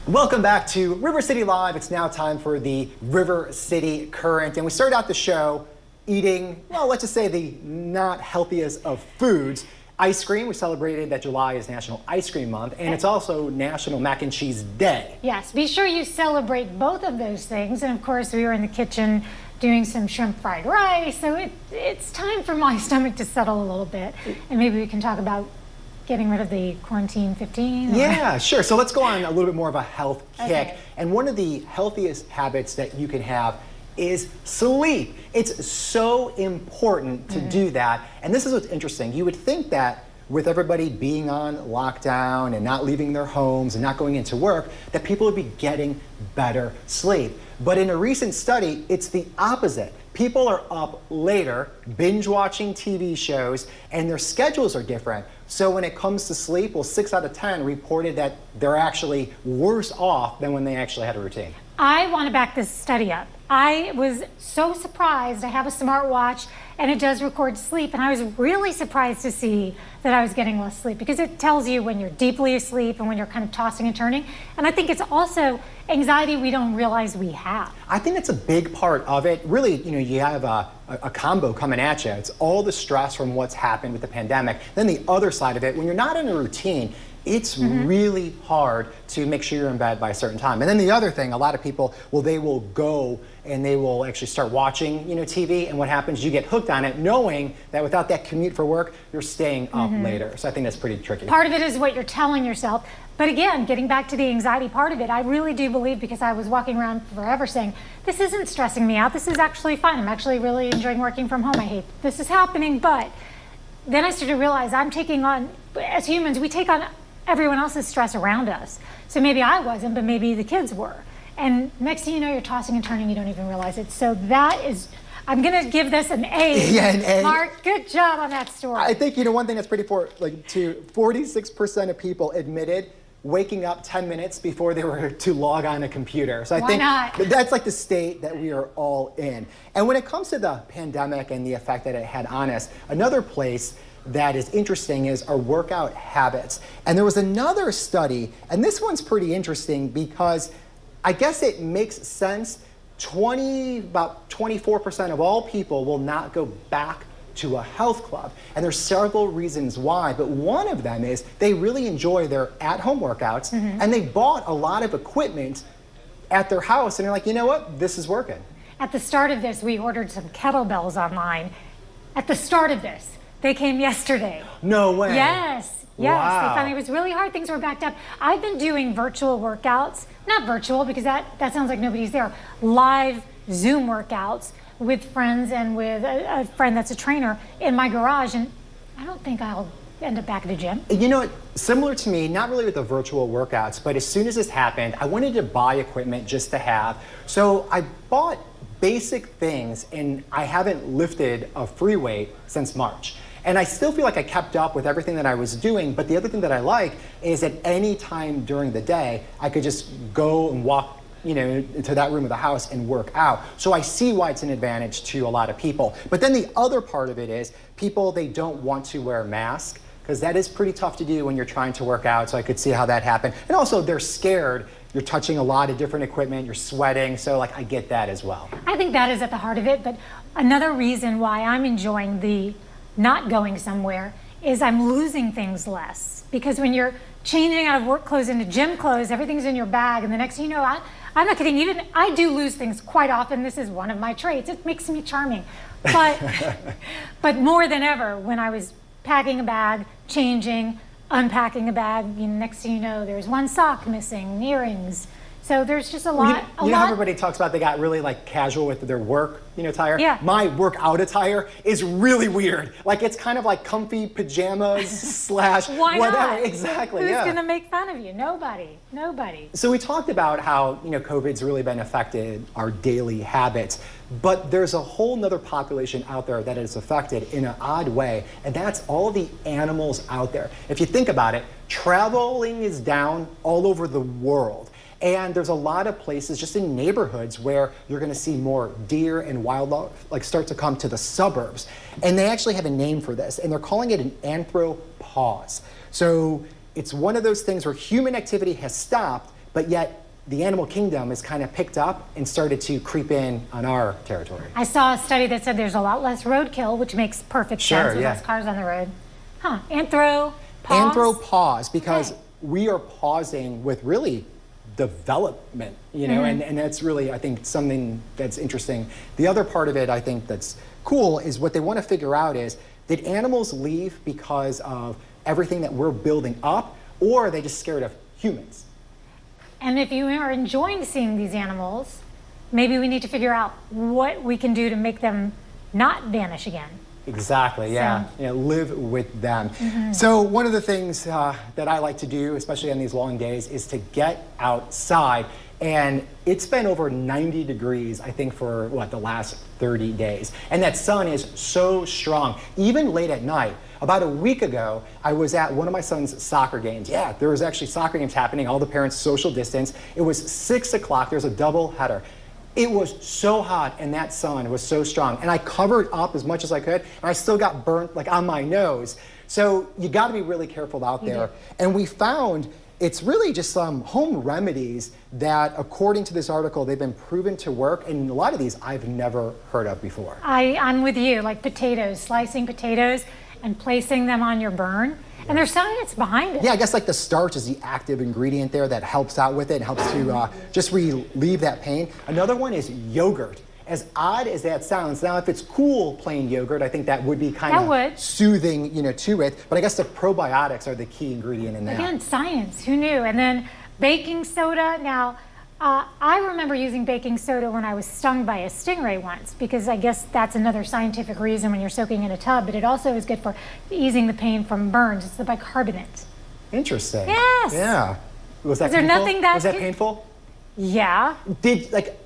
Welcome back to River City Live. It's now time for the River City Current. And we started out the show eating, well, let's just say the not healthiest of foods. Ice cream. We celebrated that July is National Ice Cream Month, and it's also National Mac and Cheese Day. Yes, be sure you celebrate both of those things. And of course, we were in the kitchen doing some shrimp fried rice. So it's time for my stomach to settle a little bit. And maybe we can talk about getting rid of the quarantine 15? Yeah, sure. So let's go on a little bit more of a health kick. Okay. And one of the healthiest habits that you can have is sleep. It's so important to do that. And this is what's interesting. You would think that with everybody being on lockdown and not leaving their homes and not going into work, that people would be getting better sleep. But in a recent study, it's the opposite. People are up later, binge watching TV shows, and their schedules are different. So when it comes to sleep, well, 6 out of 10 reported that they're actually worse off than when they actually had a routine. I want to back this study up. I was so surprised. I have a smartwatch and it does record sleep, and I was really surprised to see that I was getting less sleep because it tells you when you're deeply asleep and when you're kind of tossing and turning. And I think it's also anxiety we don't realize we have. I think that's a big part of it. Really, you have a combo coming at you. It's all the stress from what's happened with the pandemic. Then the other side of it, when you're not in a routine, it's really hard to make sure you're in bed by a certain time. And then the other thing, a lot of people, well, they will go and they will actually start watching, TV, and what happens, you get hooked on it, knowing that without that commute for work, you're staying up later. So I think that's pretty tricky. Part of it is what you're telling yourself. But again, getting back to the anxiety part of it, I really do believe, because I was walking around forever saying, this isn't stressing me out, this is actually fine. I'm actually really enjoying working from home. I hate this is happening, but then I started to realize I'm taking on, as humans, we take on everyone else's stress around us. So maybe I wasn't, but maybe the kids were. And next thing you know, you're tossing and turning, you don't even realize it. So that is, I'm gonna give this an A. Yeah, an A. Mark, good job on that story. I think, one thing that's pretty 46% of people admitted waking up 10 minutes before they were to log on a computer. So I Why think not? that's like the state that we are all in. And when it comes to the pandemic and the effect that it had on us, another place that is interesting is our workout habits. And there was another study, and this one's pretty interesting because I guess it makes sense. About 24% of all people will not go back to a health club. And there's several reasons why, but one of them is they really enjoy their at-home workouts, and they bought a lot of equipment at their house, and they're like, you know what, this is working. At the start of this, we ordered some kettlebells online. At the start of this, they came yesterday. No way. Yes. Wow. They found it was really hard. Things were backed up. I've been doing virtual workouts, not virtual because that sounds like nobody's there, live Zoom workouts with friends and with a friend that's a trainer in my garage, and I don't think I'll end up back at the gym. Similar to me, not really with the virtual workouts, but as soon as this happened, I wanted to buy equipment just to have. So I bought basic things, and I haven't lifted a free weight since March. And I still feel like I kept up with everything that I was doing, but the other thing that I like is at any time during the day, I could just go and walk into that room of the house and work out. So I see why it's an advantage to a lot of people. But then the other part of it is people, they don't want to wear masks, because that is pretty tough to do when you're trying to work out. So I could see how that happened. And also they're scared. You're touching a lot of different equipment, you're sweating. So I get that as well. I think that is at the heart of it. But another reason why I'm enjoying the not going somewhere is I'm losing things less. Because when you're changing out of work clothes into gym clothes, everything's in your bag, and the next thing you know, I'm not kidding, even I do lose things quite often. This is one of my traits. It makes me charming. But but more than ever, when I was packing a bag, changing, unpacking a bag, next thing you know, there's one sock missing, earrings. So there's just a lot. How everybody talks about they got really casual with their work, attire? Yeah. My workout attire is really weird. It's kind of like comfy pajamas slash Why whatever. not? Exactly. Who's yeah. gonna make fun of you? Nobody. Nobody. So we talked about how COVID's really been affected our daily habits, but there's a whole nother population out there that is affected in an odd way, and that's all the animals out there. If you think about it, traveling is down all over the world. And there's a lot of places just in neighborhoods where you're going to see more deer and wildlife start to come to the suburbs. And they actually have a name for this, and they're calling it an anthropause. So it's one of those things where human activity has stopped, but yet the animal kingdom has kind of picked up and started to creep in on our territory. I saw a study that said there's a lot less roadkill, which makes perfect sense with less cars on the road. Huh, anthropause? Anthropause, because we are pausing with really development, you know, and that's really, I think, something that's interesting. The other part of it, I think, that's cool is what they want to figure out is, did animals leave because of everything that we're building up, or are they just scared of humans? And if you are enjoying seeing these animals, maybe we need to figure out what we can do to make them not vanish again. Exactly, yeah. So, you know, live with them. So one of the things that I like to do, especially on these long days, is to get outside. And it's been over 90 degrees, I think, for the last 30 days. And that sun is so strong, even late at night. About a week ago, I was at one of my son's soccer games. Yeah, there was actually soccer games happening, all the parents social distance. It was 6 o'clock, there was a double header. It was so hot and that sun was so strong. And I covered up as much as I could, and I still got burnt like on my nose. So you gotta be really careful out there. And we found it's really just some home remedies that, according to this article, they've been proven to work. And a lot of these I've never heard of before. I'm with you, like potatoes, slicing potatoes and placing them on your burn. And there's science behind it. Yeah, I guess like the starch is the active ingredient there that helps out with it and helps to just relieve that pain. Another one is yogurt. As odd as that sounds, now if it's cool plain yogurt, I think that would be kind of soothing, you know, to it. But I guess the probiotics are the key ingredient in that. Again, science, who knew? And then baking soda. Now, I remember using baking soda when I was stung by a stingray once, because I guess that's another scientific reason when you're soaking in a tub, but it also is good for easing the pain from burns. It's the bicarbonate. Interesting. Yes. Yeah. Was that Is there painful? nothing that was that painful? Yeah.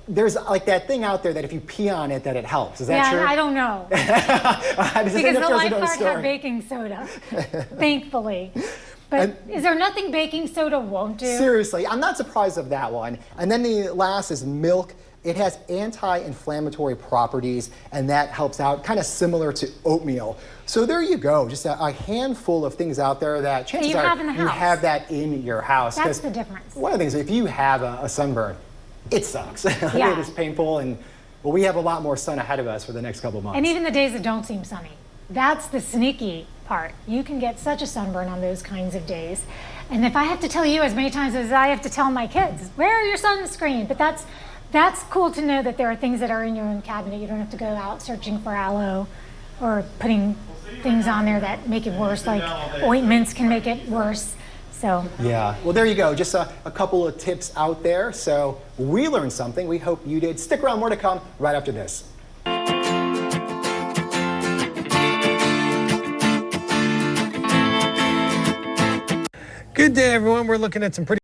There's like that thing out there that if you pee on it, that it helps. Is that true? I don't know. Because the lifeguard had baking soda, thankfully. But is there nothing baking soda won't do? Seriously, I'm not surprised of that one. And then the last is milk. It has anti-inflammatory properties, and that helps out, kind of similar to oatmeal. So there you go, just a handful of things out there that chances are you have that in your house. That's the difference. One of the things, if you have a sunburn, it sucks. Yeah. It is painful, and well, we have a lot more sun ahead of us for the next couple of months. And even the days that don't seem sunny. That's the sneaky part. You can get such a sunburn on those kinds of days. And if I have to tell you as many times as I have to tell my kids, wear your sunscreen. But that's cool to know that there are things that are in your own cabinet. You don't have to go out searching for aloe or putting things on there that make it worse, like ointments can make it worse. So yeah, well, there you go. Just a couple of tips out there. So we learned something. We hope you did. Stick around, more to come right after this. Good day, everyone. We're looking at some pretty